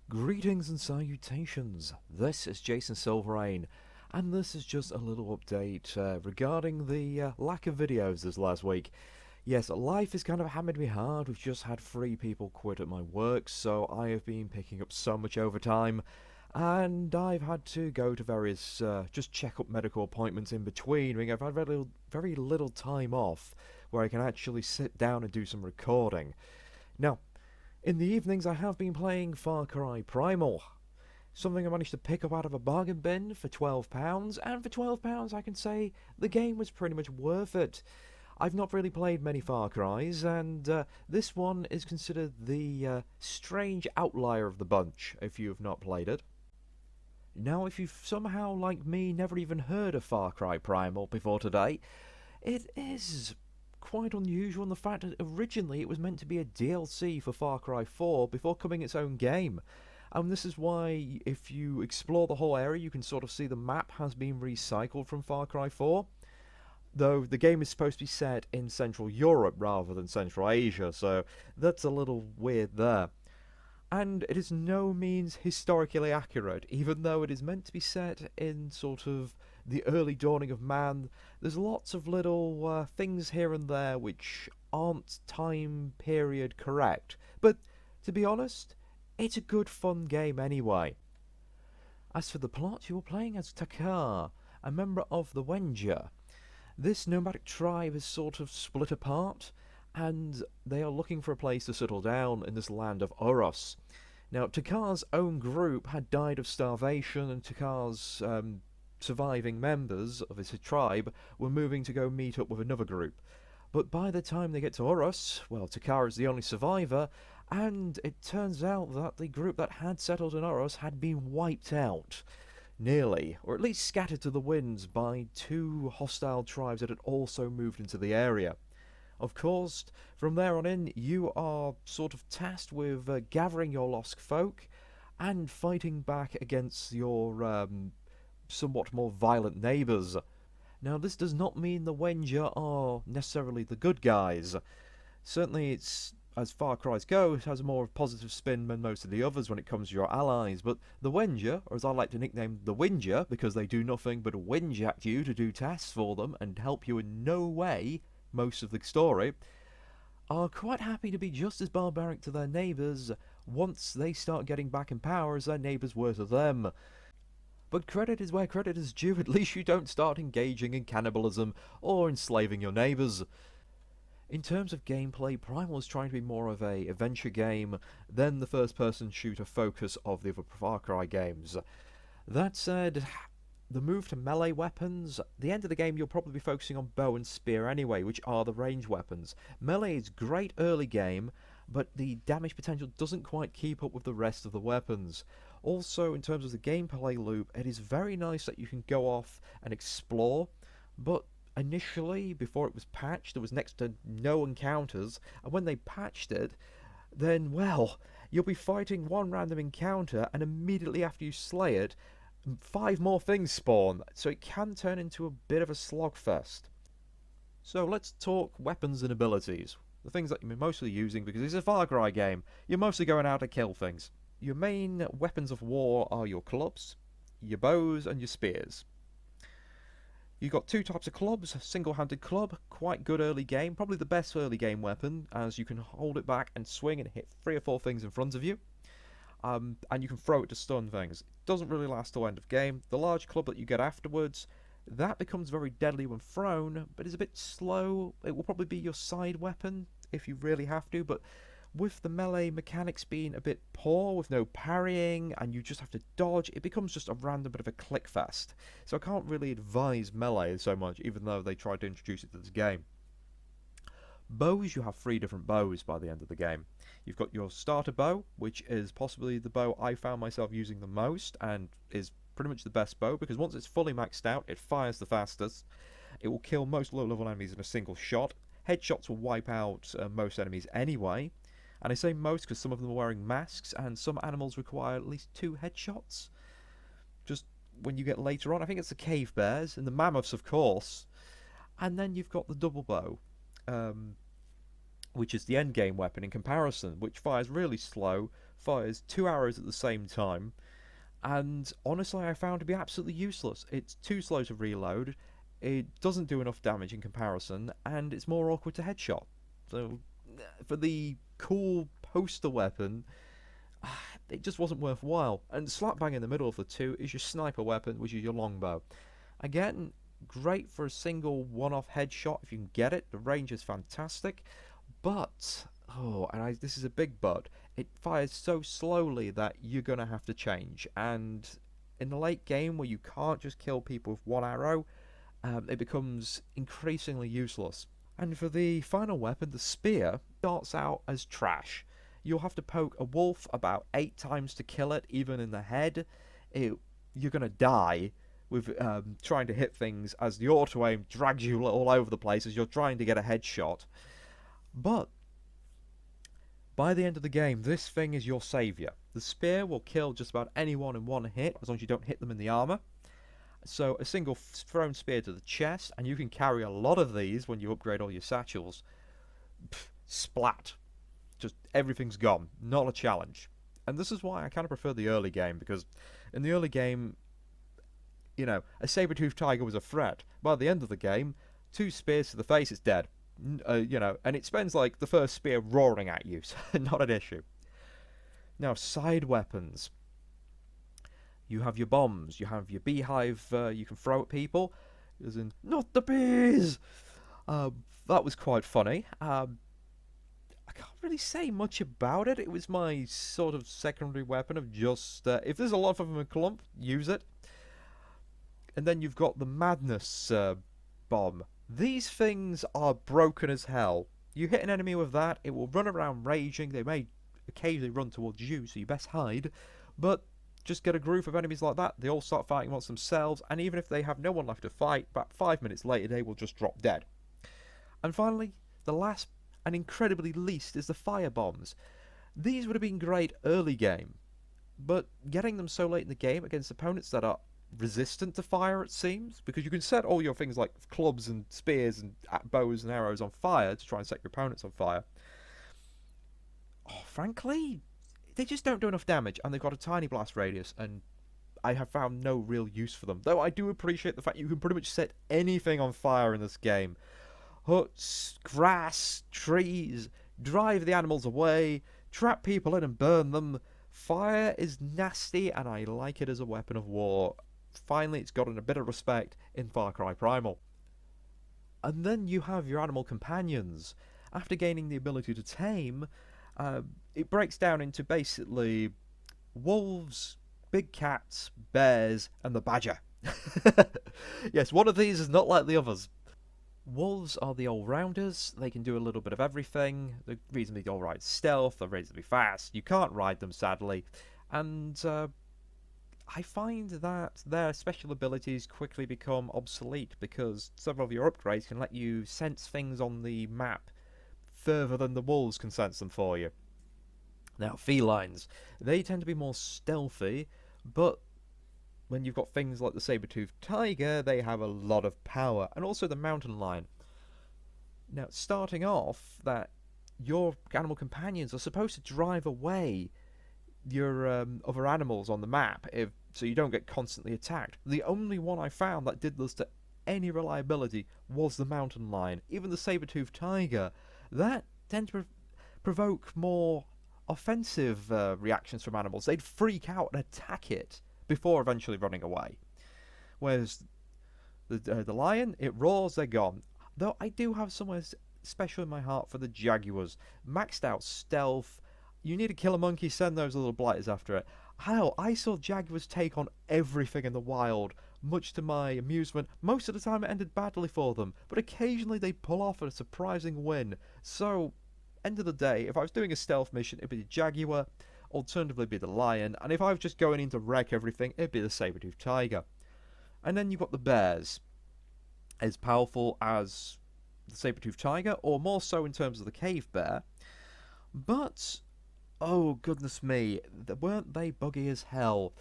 Greetings and salutations, this is Jason Silverain, and this is just a little update regarding the lack of videos this last week. Yes, life has kind of hammered me hard. We've just had 3 people quit at my work, so I have been picking up so much overtime, and I've had to go to various just check up medical appointments in between, meaning I've had very little time off where I can actually sit down and do some recording. Now, in the evenings I have been playing Cry Primal, something I managed to pick up out of a bargain bin for £12, and for £12 I can say the game was pretty much worth it. I've not really played many Far Crys, and this one is considered the strange outlier of the bunch if you have not played it. Now, if you've somehow, like me, never even heard of Far Cry Primal before today, it is quite unusual in the fact that originally it was meant to be a DLC for Far Cry 4 before coming its own game. And this is why, if you explore the whole area, you can sort of see the map has been recycled from Far Cry 4. Though the game is supposed to be set in Central Europe rather than Central Asia, so that's a little weird there. And it is no means historically accurate, even though it is meant to be set in sort of the early dawning of man. There's lots of little things here and there which aren't time period correct, but to be honest, it's a good fun game anyway. As for the plot, you're playing as Takkar, a member of the Wenja. This nomadic tribe is sort of split apart, and they are looking for a place to settle down in this land of Oros. Now, Takkar's own group had died of starvation, and Takkar's surviving members of his tribe were moving to go meet up with another group. But by the time they get to Oros, well, Takkar is the only survivor, and it turns out that the group that had settled in Oros had been wiped out. Nearly, or at least scattered to the winds by 2 hostile tribes that had also moved into the area. Of course, from there on in, you are sort of tasked with gathering your lost folk and fighting back against your somewhat more violent neighbours. Now, this does not mean the Wenja are necessarily the good guys. Certainly, it's, as Far Cry's go, it has a more positive spin than most of the others when it comes to your allies, but the Wenja, or as I like to nickname the Wenja, because they do nothing but whinge at you to do tasks for them and help you in no way most of the story, are quite happy to be just as barbaric to their neighbours once they start getting back in power as their neighbours were to them. But credit is where credit is due. At least you don't start engaging in cannibalism or enslaving your neighbours. In terms of gameplay, Primal is trying to be more of a adventure game than the first-person shooter focus of the other Far Cry games. That said, the move to melee weapons, the end of the game you'll probably be focusing on bow and spear anyway, which are the range weapons. Melee is great early game, but the damage potential doesn't quite keep up with the rest of the weapons. Also, in terms of the gameplay loop, it is very nice that you can go off and explore, but initially, before it was patched, there was next to no encounters, and when they patched it, then, well, you'll be fighting one random encounter, and immediately after you slay it, 5 more things spawn, so it can turn into a bit of a slogfest. So let's talk weapons and abilities, the things that you're mostly using, because it's a Far Cry game. You're mostly going out to kill things. Your main weapons of war are your clubs, your bows, and your spears. You've got 2 types of clubs. Single-handed club, quite good early game, probably the best early game weapon, as you can hold it back and swing and hit 3 or 4 things in front of you. And you can throw it to stun things. It doesn't really last till end of game. The large club that you get afterwards, that becomes very deadly when thrown, but is a bit slow. It will probably be your side weapon if you really have to, but with the melee mechanics being a bit poor, with no parrying, and you just have to dodge, it becomes just a random bit of a click fest. So I can't really advise melee so much, even though they tried to introduce it to this game. Bows, you have 3 different bows by the end of the game. You've got your starter bow, which is possibly the bow I found myself using the most, and is pretty much the best bow, because once it's fully maxed out, it fires the fastest. It will kill most low-level enemies in a single shot. Headshots will wipe out most enemies anyway. And I say most because some of them are wearing masks, and some animals require at least 2 headshots. Just when you get later on, I think it's the cave bears, and the mammoths, of course. And then you've got the double bow, which is the end game weapon in comparison, which fires really slow, fires 2 arrows at the same time, and honestly I found it to be absolutely useless. It's too slow to reload, it doesn't do enough damage in comparison, and it's more awkward to headshot. So for the cool poster weapon, it just wasn't worthwhile. And slap bang in the middle of the two is your sniper weapon, which is your longbow. Again, great for a single one-off headshot if you can get it. The range is fantastic, but this is a big but. It fires so slowly that you're gonna have to change. And in the late game, where you can't just kill people with one arrow, it becomes increasingly useless. And for the final weapon, the spear, starts out as trash. You'll have to poke a wolf about 8 times to kill it, even in the head. You're gonna die with trying to hit things as the auto-aim drags you all over the place as you're trying to get a headshot. But by the end of the game, this thing is your saviour. The spear will kill just about anyone in one hit, as long as you don't hit them in the armour. So a single thrown spear to the chest, and you can carry a lot of these when you upgrade all your satchels. Splat. Just everything's gone. Not a challenge. And this is why I kind of prefer the early game, because in the early game, you know, a saber-toothed tiger was a threat. By the end of the game, 2 spears to the face, it's dead. You know, and it spends like the first spear roaring at you, so not an issue. Now, side weapons. You have your bombs, you have your beehive you can throw at people, as in, not the bees! That was quite funny. I can't really say much about it. It was my sort of secondary weapon of just, if there's a lot of them in a clump, use it. And then you've got the madness bomb. These things are broken as hell. You hit an enemy with that, it will run around raging, they may occasionally run towards you, so you best hide, but just get a group of enemies like that, they all start fighting amongst themselves, and even if they have no one left to fight, about 5 minutes later they will just drop dead. And finally, the last and incredibly least is the fire bombs. These would have been great early game, but getting them so late in the game against opponents that are resistant to fire, it seems, because you can set all your things like clubs and spears and bows and arrows on fire to try and set your opponents on fire. Frankly, they just don't do enough damage, and they've got a tiny blast radius, and I have found no real use for them. Though I do appreciate the fact you can pretty much set anything on fire in this game. Huts, grass, trees, drive the animals away, trap people in and burn them. Fire is nasty, and I like it as a weapon of war. Finally, it's gotten a bit of respect in FarCry Primal. And then you have your animal companions. After gaining the ability to tame, it breaks down into basically wolves, big cats, bears, and the badger. Yes, one of these is not like the others. Wolves are the all-rounders. They can do a little bit of everything. They're reasonably alright stealth, they're reasonably fast. You can't ride them, sadly. And I find that their special abilities quickly become obsolete, because several of your upgrades can let you sense things on the map further than the wolves can sense them for you. Now, felines. They tend to be more stealthy, but when you've got things like the saber-toothed tiger, they have a lot of power, and also the mountain lion. Now, starting off, that your animal companions are supposed to drive away your other animals on the map, so you don't get constantly attacked. The only one I found that did this to any reliability was the mountain lion. Even the saber-toothed tiger, that tend to provoke more offensive reactions from animals. They'd freak out and attack it before eventually running away. Whereas the lion, it roars, they're gone. Though I do have somewhere special in my heart for the jaguars. Maxed out stealth. You need to kill a monkey, send those little blighters after it. Hell, I saw jaguars take on everything in the wild, much to my amusement. Most of the time it ended badly for them, but occasionally they pull off a surprising win. So, end of the day, if I was doing a stealth mission, it'd be the jaguar, alternatively it'd be the lion, and if I was just going in to wreck everything, it'd be the saber-toothed tiger. And then you've got the bears. As powerful as the saber-toothed tiger, or more so in terms of the cave bear. But, oh goodness me, weren't they buggy as hell?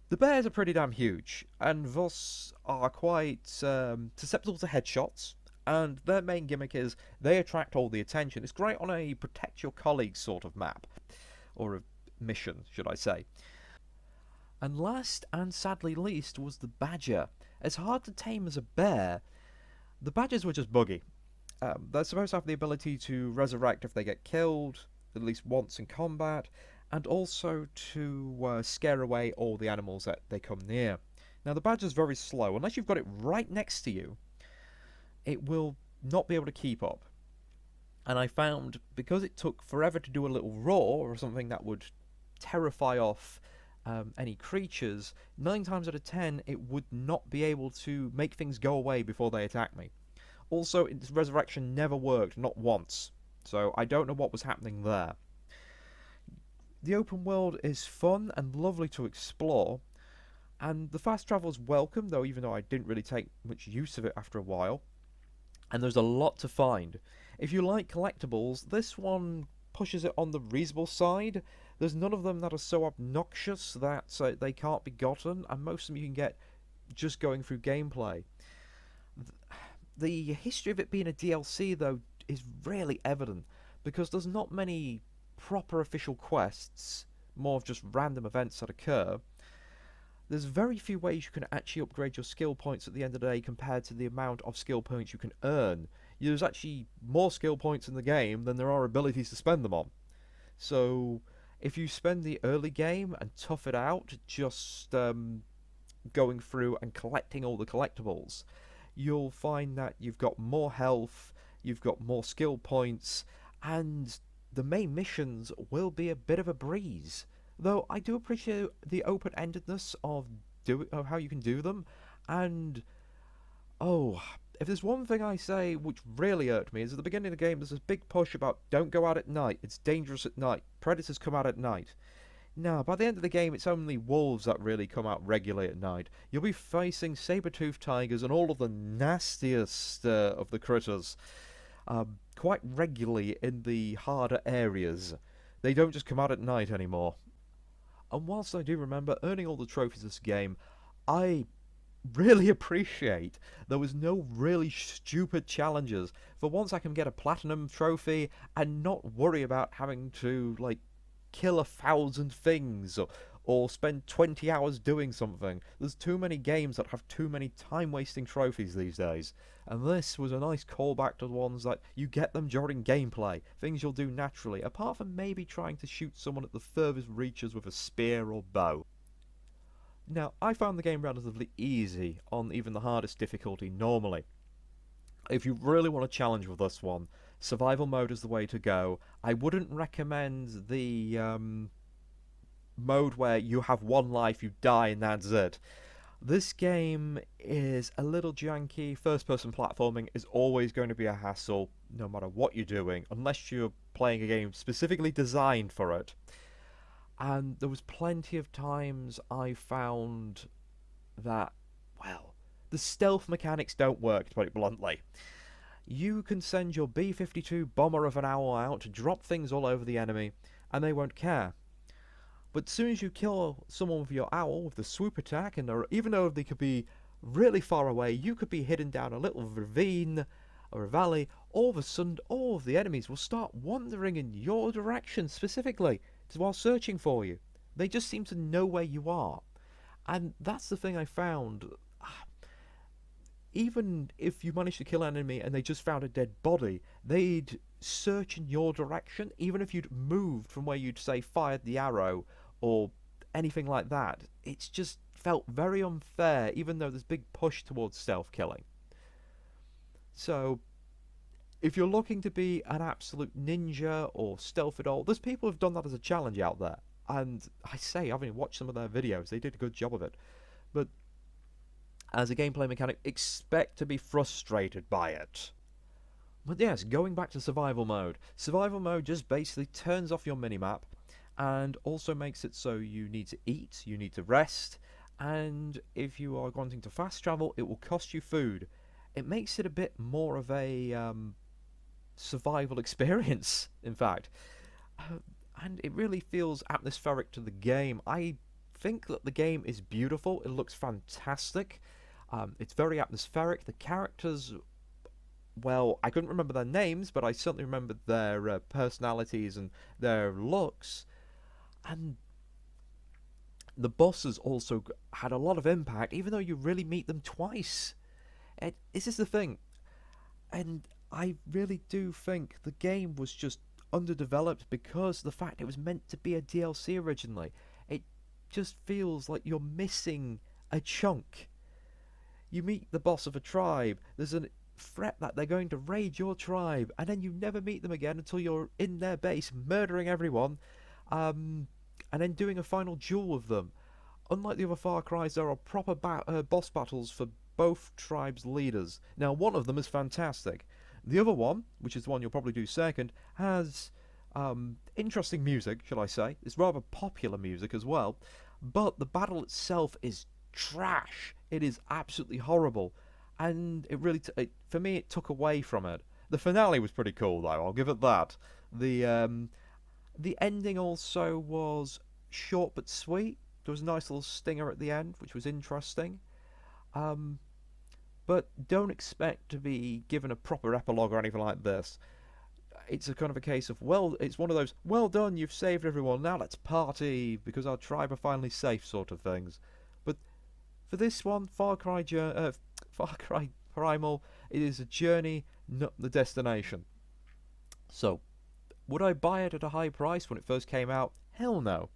The bears are pretty damn huge, and thus are quite susceptible to headshots, and their main gimmick is they attract all the attention. It's great on a protect your colleagues sort of map, or a mission, should I say. And last and sadly least was the badger. As hard to tame as a bear, the badgers were just buggy. They're supposed to have the ability to resurrect if they get killed, at least once in combat, and also to scare away all the animals that they come near. Now the badger's very slow. Unless you've got it right next to you, it will not be able to keep up. And I found, because it took forever to do a little roar or something that would terrify off any creatures, 9 times out of 10 it would not be able to make things go away before they attack me. Also, its resurrection never worked, not once. So I don't know what was happening there. The open world is fun and lovely to explore, and the fast travel is welcome, though even though I didn't really take much use of it after a while. And there's a lot to find. If you like collectibles, this one pushes it on the reasonable side. There's none of them that are so obnoxious that they can't be gotten, and most of them you can get just going through gameplay. The history of it being a DLC, though, is really evident, because there's not many proper official quests, more of just random events that occur. There's very few ways you can actually upgrade your skill points at the end of the day compared to the amount of skill points you can earn. There's actually more skill points in the game than there are abilities to spend them on. So if you spend the early game and tough it out, just going through and collecting all the collectibles, you'll find that you've got more health, you've got more skill points, and the main missions will be a bit of a breeze. Though I do appreciate the open-endedness of how you can do them, and if there's one thing I say which really irked me is at the beginning of the game there's this big push about don't go out at night, it's dangerous at night, predators come out at night. Now, by the end of the game it's only wolves that really come out regularly at night. You'll be facing saber-toothed tigers and all of the nastiest of the critters quite regularly in the harder areas. They don't just come out at night anymore. And whilst I do remember earning all the trophies this game, I really appreciate there was no really stupid challenges. For once I can get a platinum trophy and not worry about having to, like, kill 1,000 things or spend 20 hours doing something. There's too many games that have too many time-wasting trophies these days. And this was a nice callback to the ones that you get them during gameplay, things you'll do naturally, apart from maybe trying to shoot someone at the furthest reaches with a spear or bow. Now, I found the game relatively easy on even the hardest difficulty normally. If you really want a challenge with this one, survival mode is the way to go. I wouldn't recommend the mode where you have one life, you die, and that's it. This game is a little janky. First-person platforming is always going to be a hassle, no matter what you're doing, unless you're playing a game specifically designed for it. And there was plenty of times I found that, well, the stealth mechanics don't work, to put it bluntly. You can send your B-52 bomber of an owl out to drop things all over the enemy, and they won't care. But as soon as you kill someone with your owl with the swoop attack, and even though they could be really far away, you could be hidden down a little ravine or a valley, all of a sudden all of the enemies will start wandering in your direction specifically while searching for you. They just seem to know where you are. And that's the thing I found. Even if you managed to kill an enemy and they just found a dead body, they'd search in your direction, even if you'd moved from where you'd, say, fired the arrow or anything like that. It's just felt very unfair, even though there's big push towards stealth killing. So, if you're looking to be an absolute ninja or stealth at all, there's people who've done that as a challenge out there. And I say, having watched some of their videos, they did a good job of it. But as a gameplay mechanic, expect to be frustrated by it. But yes, going back to survival mode. Survival mode just basically turns off your minimap and also makes it so you need to eat, you need to rest, and if you are wanting to fast travel, it will cost you food. It makes it a bit more of a survival experience, in fact. And it really feels atmospheric to the game. I think that the game is beautiful, it looks fantastic. It's very atmospheric. The characters, well, I couldn't remember their names, but I certainly remembered their personalities and their looks. And the bosses also had a lot of impact, even though you really meet them twice. This is the thing, and I really do think the game was just underdeveloped because of the fact it was meant to be a DLC originally. It just feels like you're missing a chunk. You meet the boss of a tribe, there's a threat that they're going to raid your tribe, and then you never meet them again until you're in their base, murdering everyone, and then doing a final duel with them. Unlike the other Far Cries, there are proper boss battles for both tribes' leaders. Now, one of them is fantastic. The other one, which is the one you'll probably do second, has interesting music, shall I say. It's rather popular music as well. But the battle itself is trash. It is absolutely horrible. And it really, for me, it took away from it. The finale was pretty cool, though, I'll give it that. The ending also was short but sweet. There was a nice little stinger at the end, which was interesting. But don't expect to be given a proper epilogue or anything like this. It's a kind of a case of, well, it's one of those, well done, you've saved everyone, now let's party, because our tribe are finally safe sort of things. But for this one, Far Cry Primal, it is a journey, not the destination. So, would I buy it at a high price when it first came out? Hell no.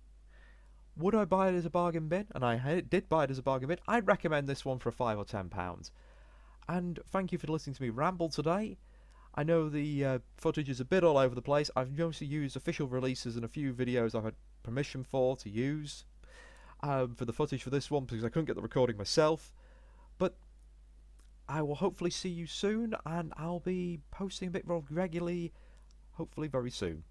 Would I buy it as a bargain bin? And I did buy it as a bargain bin. I'd recommend this one for £5 or £10. And thank you for listening to me ramble today. I know the footage is a bit all over the place. I've mostly used official releases and a few videos I've had permission for to use for the footage for this one because I couldn't get the recording myself. But I will hopefully see you soon, and I'll be posting a bit more regularly, hopefully very soon.